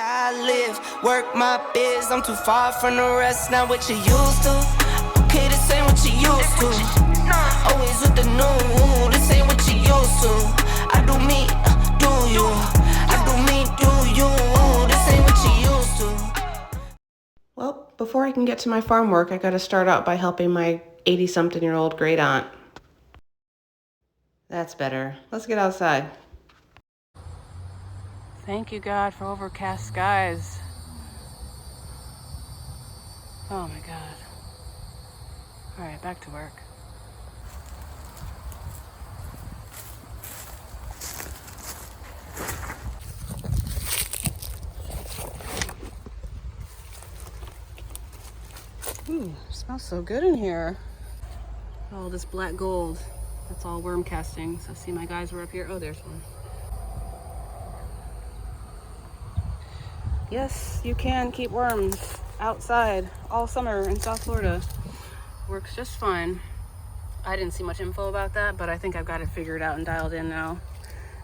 I live, work my biz. I'm too far from the rest, not what you used to. Okay, this ain't what you used to. Always with the new, this ain't what you used to. I do me, do you? I do me, do you? This ain't what you used to. Well, before I can get to my farm work, I gotta start out by helping my 80-something-year-old great aunt. That's better. Let's get outside. Thank you, God, for overcast skies. Oh my God. All right, back to work. Ooh, smells so good in here. All this black gold. That's all worm castings. I see my guys were up here. Oh, there's one. Yes, you can keep worms outside all summer in South Florida. Works just fine. I didn't see much info about that, but I think I've got it figured out and dialed in now.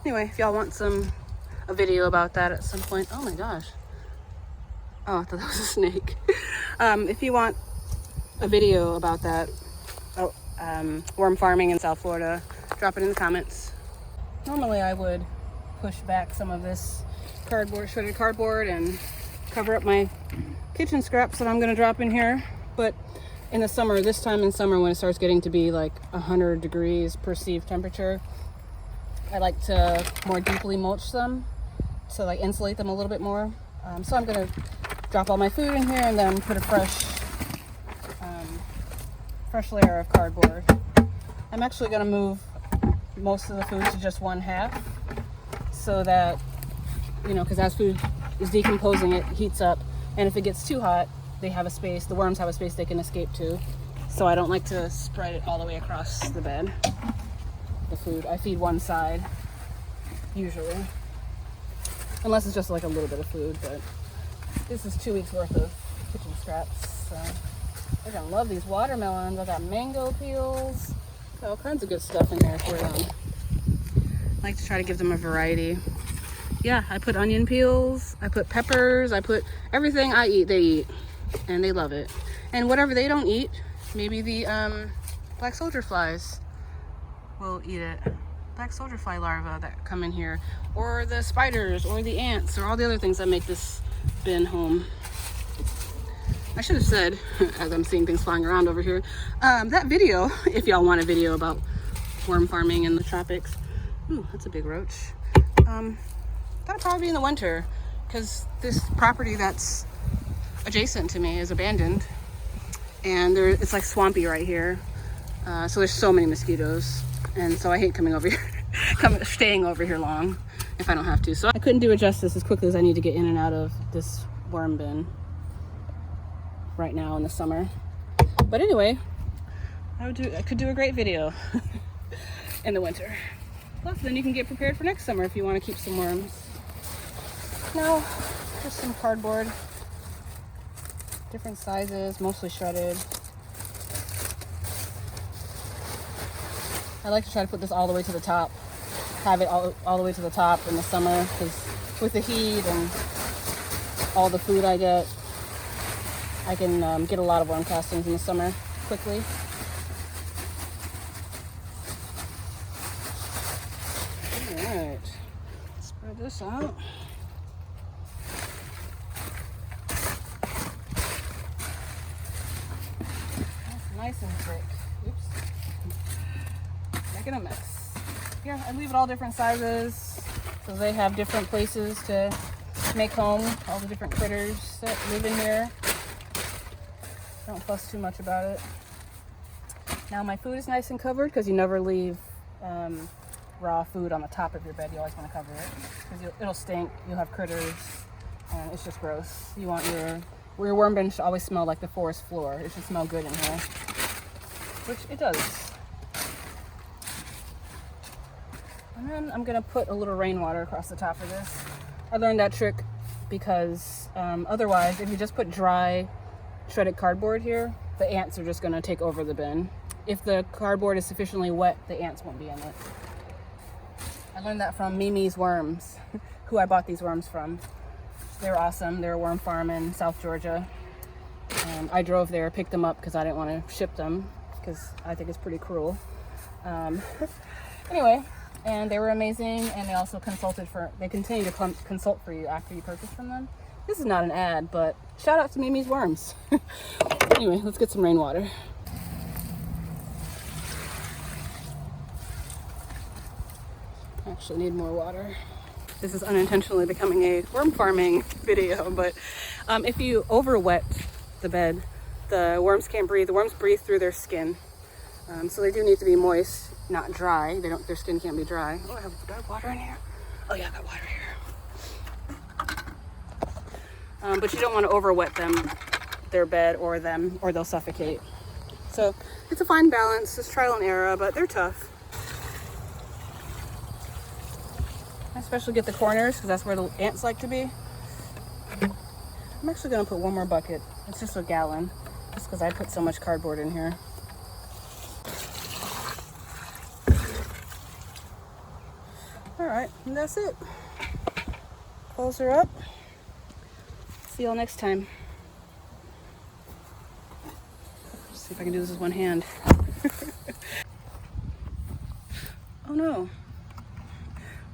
Anyway, if y'all want a video about that at some point. Oh my gosh. Oh, I thought that was a snake. If you want a video about that, worm farming in South Florida, drop it in the comments. Normally I would push back some of this shredded cardboard and cover up my kitchen scraps that I'm gonna drop in here, but in the summer, this time in summer when it starts getting to be like 100 degrees perceived temperature, I like to more deeply mulch them to like insulate them a little bit more. So I'm gonna drop all my food in here and then put a fresh layer of cardboard. I'm actually gonna move most of the food to just 1/2 so that, you know, because as food is decomposing, it heats up, and if it gets too hot, they have a space, the worms have a space they can escape to. So I don't like to spread it all the way across the bed. The food, I feed one side, usually. Unless it's just like a little bit of food, but this is 2 weeks worth of kitchen scraps, so. They're gonna love these watermelons. I got mango peels, got all kinds of good stuff in there for them. I like to try to give them a variety. Yeah, I put onion peels, I put peppers, I put everything I eat, they eat, and they love it. And whatever they don't eat, maybe the black soldier flies will eat it. Black soldier fly larvae that come in here, or the spiders, or the ants, or all the other things that make this bin home. I should have said, as I'm seeing things flying around over here, that video, if y'all want a video about worm farming in the tropics. Ooh, that's a big roach. That'll probably be in the winter, because this property that's adjacent to me is abandoned, and it's like swampy right here. So there's so many mosquitoes, and so I hate coming over here, staying over here long if I don't have to. So I couldn't do it justice as quickly as I need to get in and out of this worm bin right now in the summer. But anyway, I could do a great video in the winter. Plus then you can get prepared for next summer if you want to keep some worms. Now, just some cardboard, different sizes, mostly shredded. I like to try to put this all the way to the top, have it all the way to the top in the summer, because with the heat and all the food I get, I can get a lot of worm castings in the summer quickly. All right, spread this out. That's nice and thick. Oops. Making a mess. Yeah, I leave it all different sizes so they have different places to make home, all the different critters that live in here. Don't fuss too much about it. Now my food is nice and covered, because you never leave raw food on the top of your bed. You always want to cover it, because it'll stink. You'll have critters, and it's just gross. You want your worm bin should always smell like the forest floor. It should smell good in here, which it does. And then I'm gonna put a little rainwater across the top of this. I learned that trick because otherwise, if you just put dry shredded cardboard here, the ants are just going to take over the bin. If the cardboard is sufficiently wet, the ants won't be in it. I learned that from Mimi's Worms, who I bought these worms from. They're awesome. They're a worm farm in South Georgia. And I drove there, picked them up because I didn't want to ship them because I think it's pretty cruel. Anyway, and they were amazing, and they also they continue to consult for you after you purchase from them. This is not an ad, but shout out to Mimi's Worms. Anyway, let's get some rainwater. I actually need more water. This is unintentionally becoming a worm farming video, but if you over wet the bed, the worms can't breathe. The worms breathe through their skin. So they do need to be moist, not dry. Their skin can't be dry. Oh, do I have water in here? Oh yeah, I got water here. But you don't want to over wet their bed or they'll suffocate. So it's a fine balance. It's trial and error, but they're tough. I especially get the corners because that's where the ants like to be. I'm actually gonna put one more bucket. It's just a gallon, just because I put so much cardboard in here. All right, and that's it. Close her up. See y'all next time. See if I can do this with one hand. Oh no.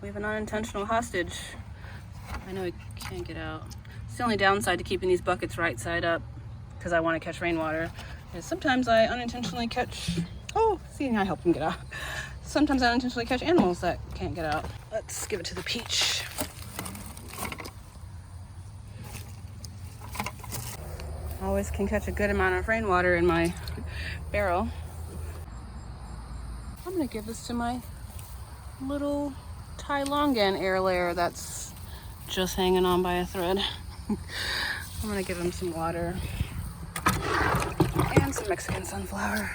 We have an unintentional hostage. I know he can't get out. It's the only downside to keeping these buckets right side up, because I want to catch rainwater, is sometimes I unintentionally catch, I helped him get out. Sometimes I unintentionally catch animals that can't get out. Let's give it to the peach. Always can catch a good amount of rainwater in my barrel. I'm gonna give this to my little Thai longan air layer that's just hanging on by a thread. I'm gonna give him some water and some Mexican sunflower.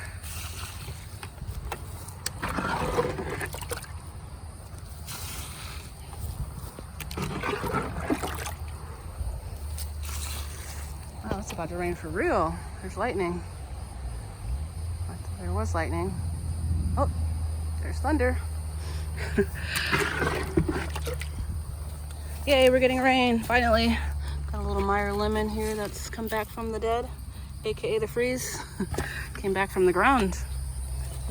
Wow, it's about to rain for real. There's lightning. I thought there was lightning. Oh, there's thunder. Yay, we're getting rain, finally. Got a little Meyer lemon here that's come back from the dead, aka the freeze. Came back from the ground,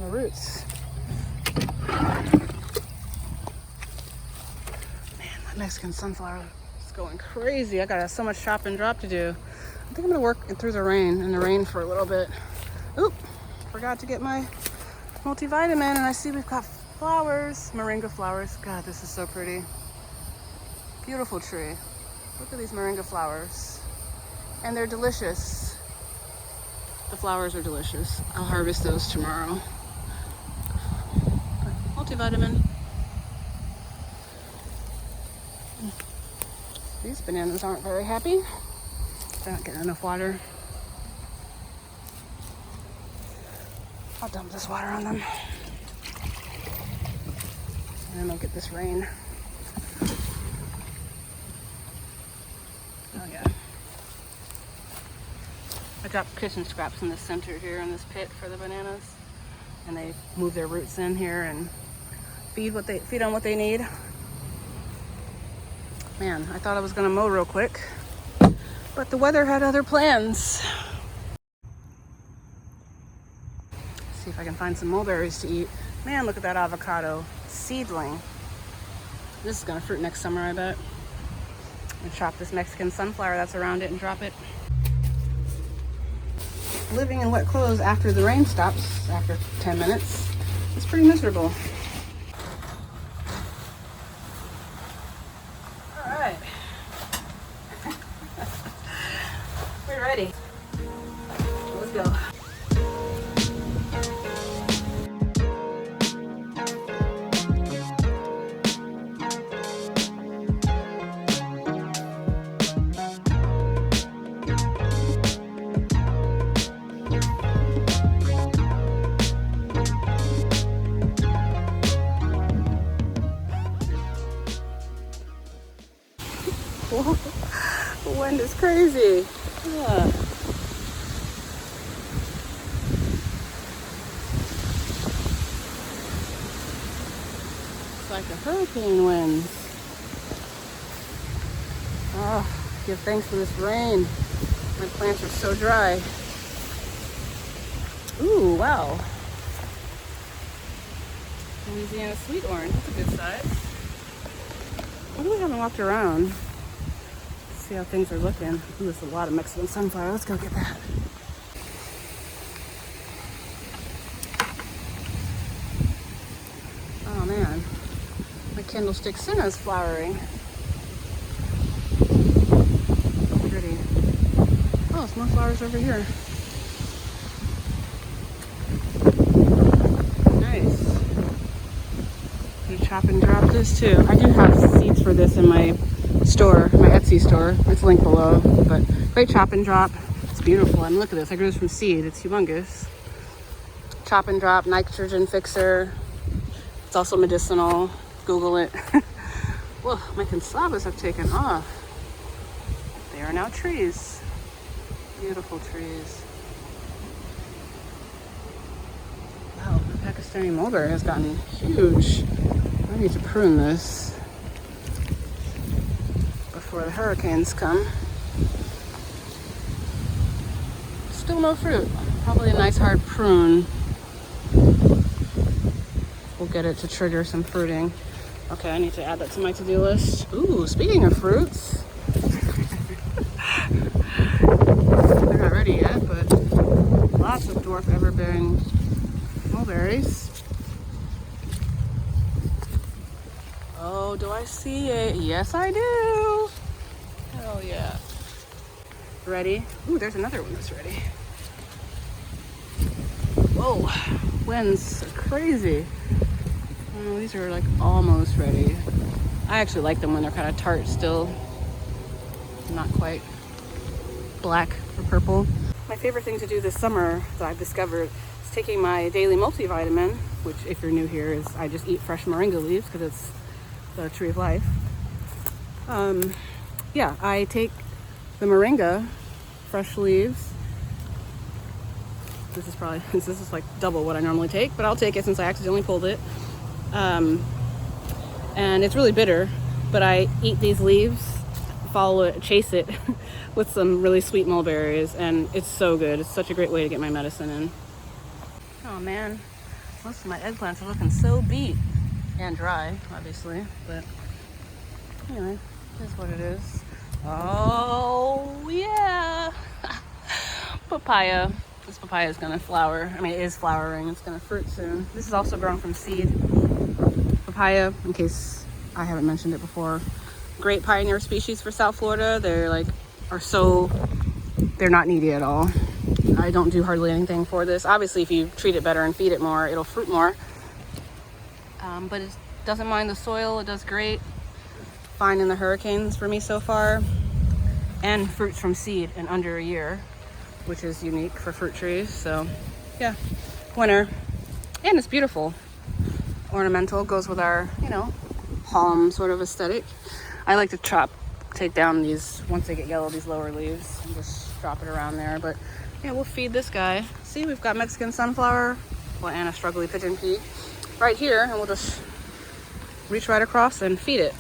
the roots. Man, that Mexican sunflower is going crazy. I got so much chop and drop to do. I think I'm gonna work through the rain for a little bit. Oop, forgot to get my multivitamin, and I see we've got flowers, moringa flowers. God, this is so pretty. Beautiful tree. Look at these moringa flowers. And they're delicious. The flowers are delicious. I'll harvest those tomorrow. Multivitamin. These bananas aren't very happy. They're not getting enough water. I'll dump this water on them. And then I'll get this rain. Oh yeah. I dropped kitchen scraps in the center here in this pit for the bananas. And they move their roots in here and feed on what they need. Man, I thought I was gonna mow real quick, but the weather had other plans. See if I can find some mulberries to eat. Man, look at that avocado seedling. This is gonna fruit next summer, I bet. And chop this Mexican sunflower that's around it and drop it. Living in wet clothes after the rain stops, after 10 minutes, it's pretty miserable. All right. We're ready. Let's go. The wind is crazy. Yeah. It's like a hurricane wind. Oh. Give thanks for this rain. My plants are so dry. Ooh, wow. Louisiana sweet orange. That's a good size. What do we haven't walked around? Let's see how things are looking. Ooh, there's a lot of Mexican sunflower. Let's go get that. Oh man, my candlestick senna is flowering. Pretty. Oh, there's more flowers over here. Nice. You chop and drop this too. I do have seeds for this in my store, my Etsy store. It's linked below. But great chop and drop. It's beautiful. And look at this. I grew this from seed. It's humongous. Chop and drop, nitrogen fixer. It's also medicinal. Google it. Whoa, my consalvas have taken off. They are now trees. Beautiful trees. Wow, the Pakistani mulberry has gotten huge. I need to prune this before the hurricanes come. Still no fruit. Probably a nice hard prune will get it to trigger some fruiting. Okay, I need to add that to my to-do list. Ooh, speaking of fruits. They're not ready yet, but lots of dwarf ever-bearing mulberries. Oh, do I see it? Yes, I do. Hell yeah. Ready? Ooh, there's another one that's ready. Whoa, winds are crazy. Oh, these are like almost ready. I actually like them when they're kind of tart still. Not quite black or purple. My favorite thing to do this summer that I've discovered is taking my daily multivitamin, which if you're new here is I just eat fresh moringa leaves because it's the tree of life. Yeah, I take the moringa, fresh leaves. This is like double what I normally take, but I'll take it since I accidentally pulled it. And it's really bitter, but I eat these leaves, chase it with some really sweet mulberries, and it's so good. It's such a great way to get my medicine in. Oh man, most of my eggplants are looking so beat and dry, obviously, but anyway, it is what it is. Oh yeah, papaya. This papaya is gonna flower. I mean, it is flowering. It's gonna fruit soon. This is also grown from seed. Papaya, in case I haven't mentioned it before, great pioneer species for South Florida. They're not needy at all. I don't do hardly anything for this. Obviously, if you treat it better and feed it more, it'll fruit more. But it doesn't mind the soil. It does great. Fine in the hurricanes for me so far. And fruits from seed in under a year, which is unique for fruit trees. So yeah, winner. And it's beautiful. Ornamental, goes with our, palm sort of aesthetic. I like to take down these, once they get yellow, these lower leaves, and just drop it around there. But yeah, we'll feed this guy. See, we've got Mexican sunflower, and a struggly pigeon pea right here, and we'll just reach right across and feed it.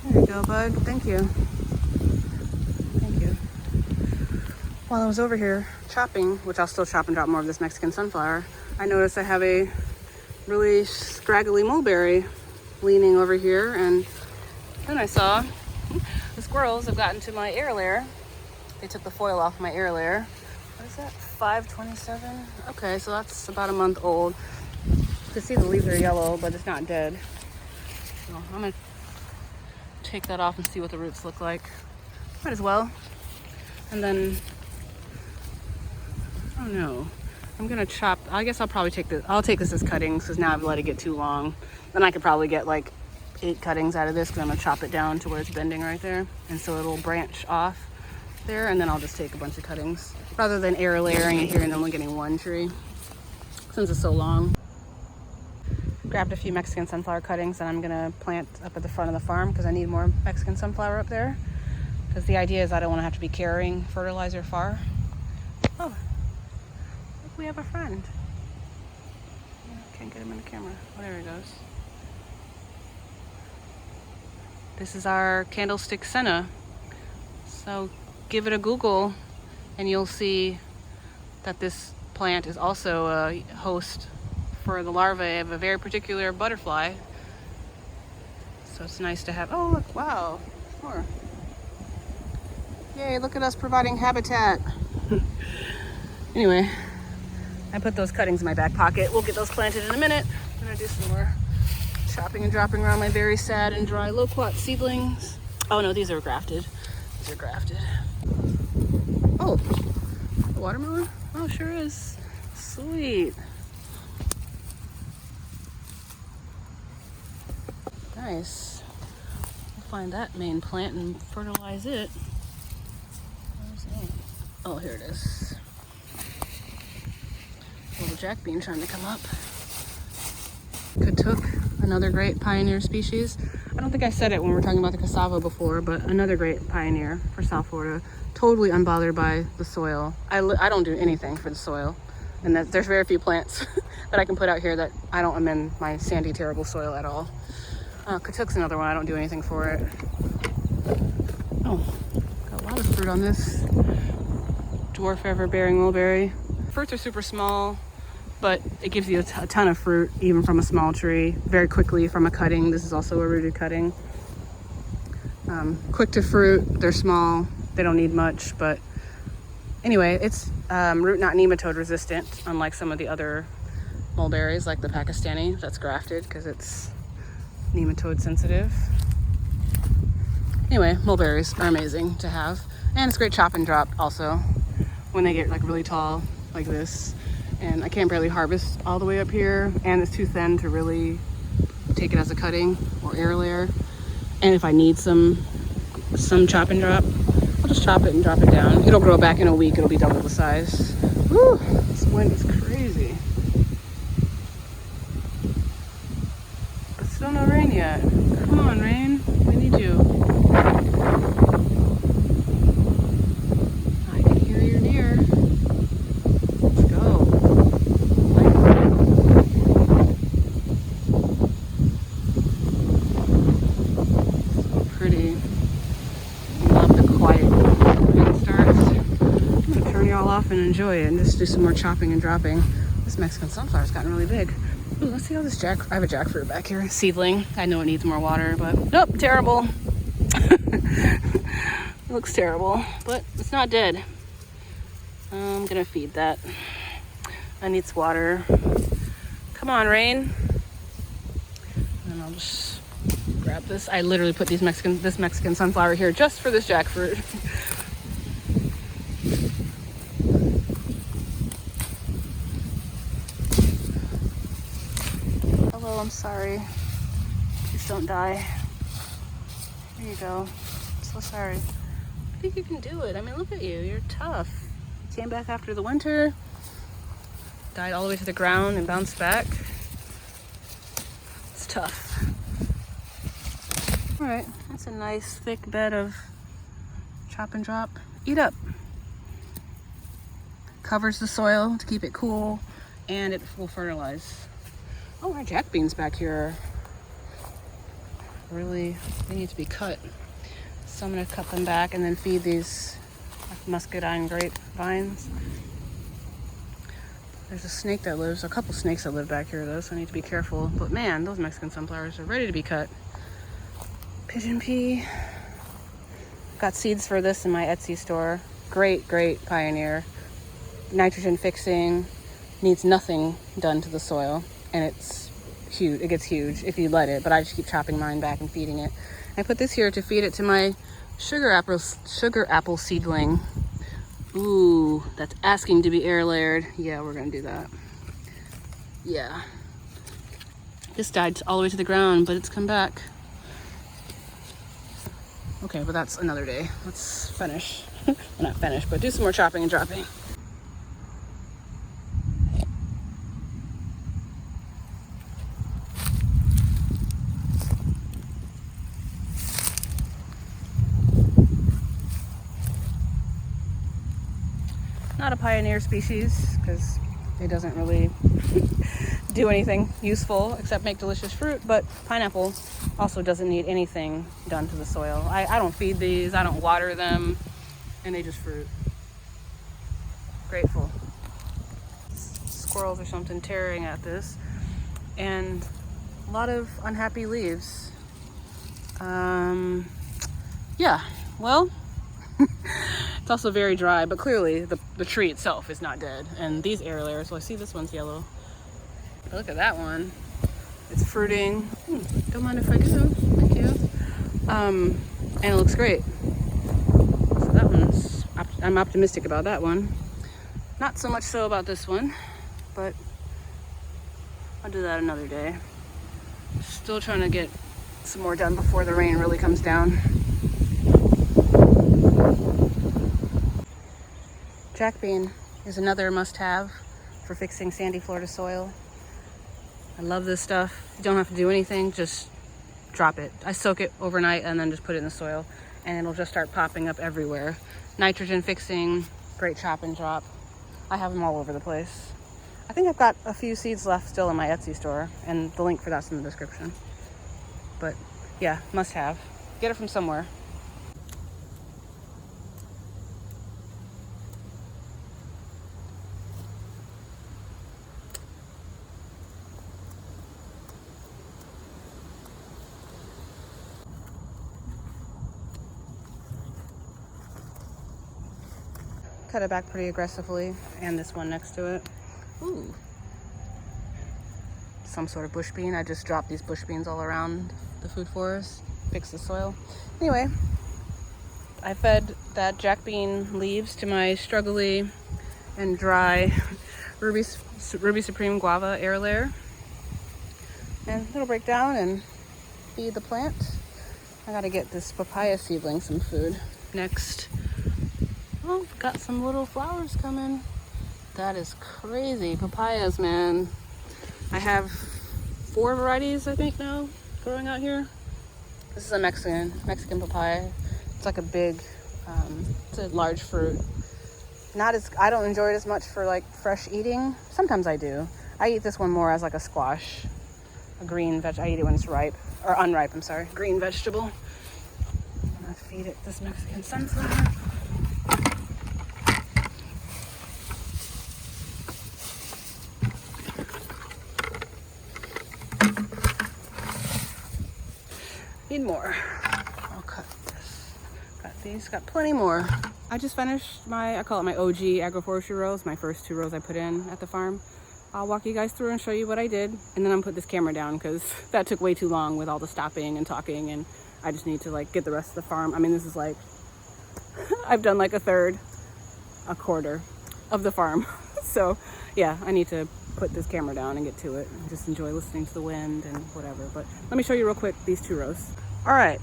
There you go, bud. Thank you. Thank you. While I was over here chopping, which I'll still chop and drop more of this Mexican sunflower, I noticed I have a really scraggly mulberry leaning over here, and then I saw the squirrels have gotten to my air layer. They took the foil off my air layer. What is that? 527? Okay, so that's about a month old. You can see the leaves are yellow, but it's not dead. So I'm gonna take that off and see what the roots look like. Might as well. And then, I don't know. I'm gonna chop. I guess I'll probably take this. I'll take this as cuttings because now I've let it get too long. Then I could probably get like 8 cuttings out of this because I'm gonna chop it down to where it's bending right there, and so it'll branch off there. And then I'll just take a bunch of cuttings rather than air layering it here and only getting one tree since it's so long. grabbed a few Mexican sunflower cuttings and I'm gonna plant up at the front of the farm because I need more Mexican sunflower up there. Because the idea is I don't want to have to be carrying fertilizer far. Oh, look, we have a friend. Can't get him in the camera. Oh, there he goes. This is our candlestick senna. So give it a Google and you'll see that this plant is also a host for the larvae of a very particular butterfly. So it's nice to have. Oh, look, wow, more. Yay, look at us providing habitat. Anyway, I put those cuttings in my back pocket. We'll get those planted in a minute. I'm gonna do some more chopping and dropping around my very sad and dry loquat seedlings. Oh no, these are grafted. These are grafted. Oh, a watermelon? Oh, sure is. Sweet. Nice. We'll find that main plant and fertilize it. Where's that? Oh, here it is. Little jack bean trying to come up. Katuk, another great pioneer species. I don't think I said it when we were talking about the cassava before, but another great pioneer for South Florida. Totally unbothered by the soil. I don't do anything for the soil. And there's very few plants that I can put out here that I don't amend my sandy, terrible soil at all. Katuk's another one. I don't do anything for it. Oh, got a lot of fruit on this dwarf ever-bearing mulberry. Fruits are super small, but it gives you a ton of fruit, even from a small tree, very quickly from a cutting. This is also a rooted cutting. Quick to fruit, they're small, they don't need much, but anyway, it's root not nematode resistant, unlike some of the other mulberries, like the Pakistani, that's grafted because it's nematode sensitive. Anyway, mulberries are amazing to have, and it's great chop and drop also when they get like really tall like this. And I can't barely harvest all the way up here, and it's too thin to really take it as a cutting or air layer. And if I need some chop and drop, I'll just chop it and drop it down. It'll grow back in a week. It'll be double the size. Woo, this wind is crazy. But still no rain yet. Come on, rain. We need you. I can hear you're near. Let's go. So pretty. Love the quiet when it starts. I'm gonna turn y'all off and enjoy it and just do some more chopping and dropping. This Mexican sunflower's gotten really big. Ooh, let's see how this I have a jackfruit back here, seedling. I know it needs more water, but nope, terrible. It looks terrible, but it's not dead. I'm gonna feed that. I need water. Come on, rain. And I'll just grab this. I literally put this Mexican sunflower here just for this jackfruit. Hello, I'm sorry. Please don't die. There you go. I'm so sorry. I think you can do it. I mean, look at you. You're tough. Came back after the winter. Died all the way to the ground and bounced back. It's tough. All right, that's a nice thick bed of chop and drop. Eat up. Covers the soil to keep it cool, and it will fertilize. Oh, our jack beans back here really, they need to be cut. So I'm gonna cut them back and then feed these muscadine grapevines. There's a couple snakes that live back here though, so I need to be careful. But man, those Mexican sunflowers are ready to be cut. Pigeon pea. Got seeds for this in my Etsy store. Great pioneer. Nitrogen fixing, needs nothing done to the soil, and it's huge. It gets huge if you let it, but I just keep chopping mine back and feeding it. I put this here to feed it to my sugar apple seedling. Ooh, that's asking to be air layered. Yeah, we're gonna do that. Yeah. This died all the way to the ground, but it's come back. Okay, but that's another day. Let's finish. Well, not finish, but do some more chopping and dropping. pioneer species because it doesn't really do anything useful except make delicious fruit, but pineapple also doesn't need anything done to the soil. I don't feed these, I don't water them, and they just fruit. Grateful. Squirrels or something tearing at this, and a lot of unhappy leaves. Yeah, well, it's also very dry, but clearly the tree itself is not dead. And these air layers, well, I see this one's yellow. But look at that one. It's fruiting. Don't mind if I do. Thank you. And it looks great. So that one's, I'm optimistic about that one. Not so much so about this one, but I'll do that another day. Still trying to get some more done before the rain really comes down. Jack bean is another must-have for fixing sandy Florida soil. I love this stuff. You don't have to do anything, just drop it. I soak it overnight and then just put it in the soil, and it'll just start popping up everywhere. Nitrogen fixing, great chop and drop. I have them all over the place. I think I've got a few seeds left still in my Etsy store, and the link for that's in the description. But yeah, must have. Get it from somewhere. Cut it back pretty aggressively, and this one next to it. Ooh. Some sort of bush bean. I just dropped these bush beans all around the food forest, fix the soil. Anyway, I fed that jack bean leaves to my struggly and dry Ruby Supreme guava air layer, and it'll break down and feed the plant. I gotta get this papaya seedling some food next. Oh, got some little flowers coming. That is crazy. Papayas, man. I have 4 varieties, I think, now growing out here. This is a Mexican papaya. It's like a big, it's a large fruit. I don't enjoy it as much for like fresh eating. Sometimes I do. I eat this one more as like a squash, a green veg. I eat it when it's ripe, or unripe, I'm sorry. Green vegetable. I'm gonna feed it this Mexican sunflower. Need more. I'll cut this. Got these, got plenty more. I just finished I call it my OG agroforestry rows, my first 2 rows I put in at the farm. I'll walk you guys through and show you what I did, and then I'm gonna put this camera down because that took way too long with all the stopping and talking, and I just need to like get the rest of the farm. I mean, this is like, I've done like a quarter of the farm. So yeah, I need to put this camera down and get to it and just enjoy listening to the wind and whatever. But let me show you real quick these 2 rows. All right,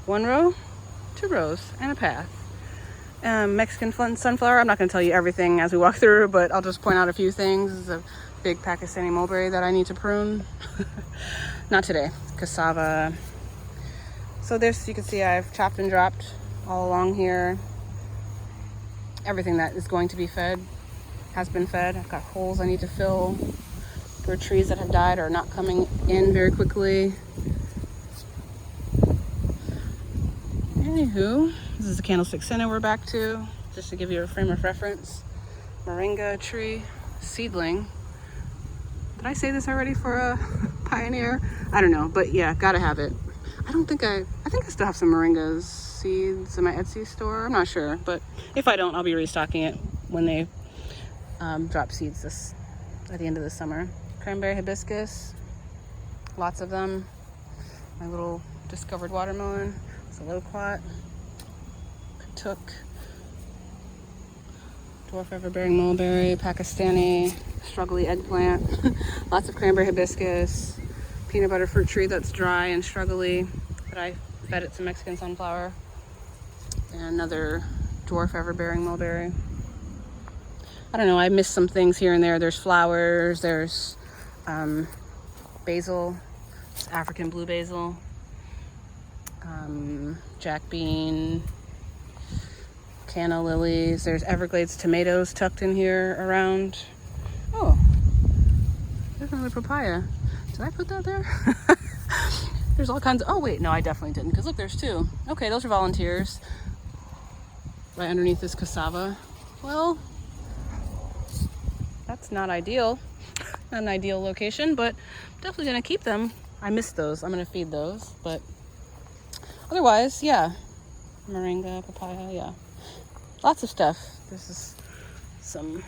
1 row, 2 rows, and a path. Mexican sunflower. I'm not going to tell you everything as we walk through, but I'll just point out a few things. This is a big Pakistani mulberry that I need to prune. Not today. Cassava. So there's, you can see I've chopped and dropped all along here. Everything that is going to be fed has been fed. I've got holes I need to fill for trees that have died or are not coming in very quickly. Anywho, this is the candlestick center we're back to, just to give you a frame of reference. Moringa tree seedling. Did I say this already for a pioneer? I don't know, but yeah, gotta have it. I think I still have some moringa seeds in my Etsy store. I'm not sure, but if I don't, I'll be restocking it when they drop seeds at the end of the summer. Cranberry hibiscus, lots of them. My little discovered watermelon. It's a loquat, katuk, dwarf ever-bearing mulberry, Pakistani, struggly eggplant, lots of cranberry hibiscus, peanut butter fruit tree that's dry and struggly, but I fed it some Mexican sunflower, and another dwarf ever-bearing mulberry. I don't know, I missed some things here and there. There's flowers, there's basil, it's African blue basil. Jack bean, canna lilies. There's Everglades tomatoes tucked in here around. Oh, there's another papaya. Did I put that there? There's all kinds of, oh wait, no, I definitely didn't, because look, there's two. Okay, those are volunteers. Right underneath this cassava. Well, that's not ideal. Not an ideal location, but definitely gonna keep them. I missed those. I'm gonna feed those, but otherwise, yeah. Moringa, papaya, yeah. Lots of stuff. This is some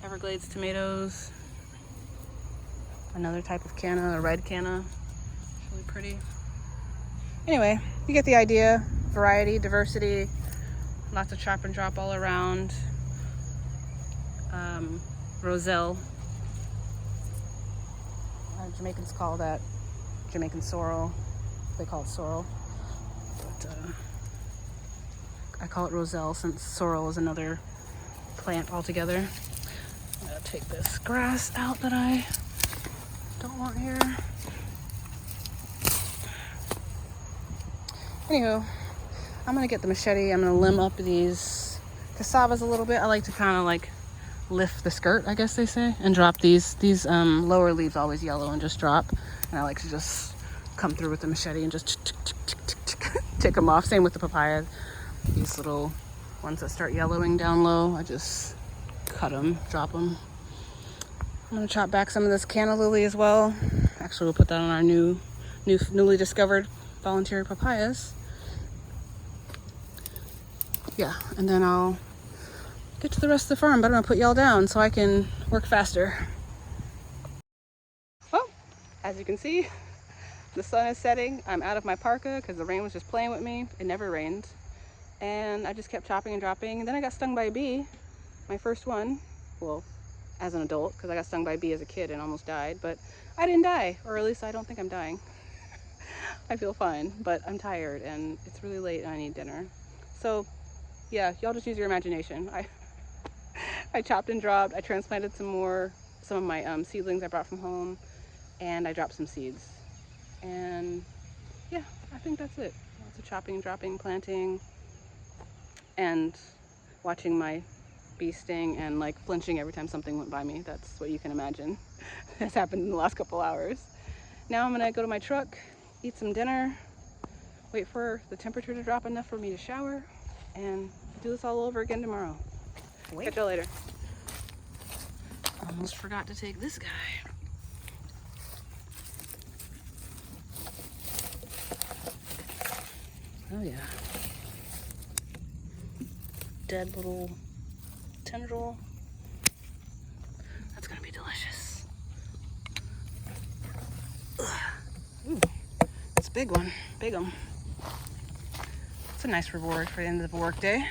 Everglades tomatoes. Another type of canna, a red canna. It's really pretty. Anyway, you get the idea. Variety, diversity, lots of chop and drop all around. Roselle. Jamaicans call that Jamaican sorrel. They call it sorrel. But I call it Roselle since sorrel is another plant altogether. I'm gonna take this grass out that I don't want here. Anywho, I'm gonna get the machete. I'm gonna limb up these cassavas a little bit. I like to kind of like lift the skirt, I guess they say, and drop these lower leaves always yellow and just drop. And I like to just come through with the machete and just tick them off. Same with the papaya. These little ones that start yellowing down low, I just cut them, drop them. I'm gonna chop back some of this canna lily as well. Actually, we'll put that on our newly discovered volunteer papayas. Yeah, and then I'll get to the rest of the farm, but I'm gonna put y'all down so I can work faster. Well, as you can see, the sun is setting. I'm out of my parka because the rain was just playing with me. It never rained. And I just kept chopping and dropping. And then I got stung by a bee, my first one. Well, as an adult, because I got stung by a bee as a kid and almost died. But I didn't die, or at least I don't think I'm dying. I feel fine, but I'm tired and it's really late and I need dinner. So yeah, y'all just use your imagination. I chopped and dropped. I transplanted some of my seedlings I brought from home, and I dropped some seeds. And yeah, I think that's it. Lots of chopping, dropping, planting, and watching my bee sting and like flinching every time something went by me. That's what you can imagine has happened in the last couple hours. Now I'm gonna go to my truck, eat some dinner, wait for the temperature to drop enough for me to shower, and do this all over again tomorrow. Catch y'all later. Almost forgot to take this guy. Oh yeah. Dead little tendril. That's gonna be delicious. Ooh, it's a big one, big one. It's a nice reward for the end of the work day.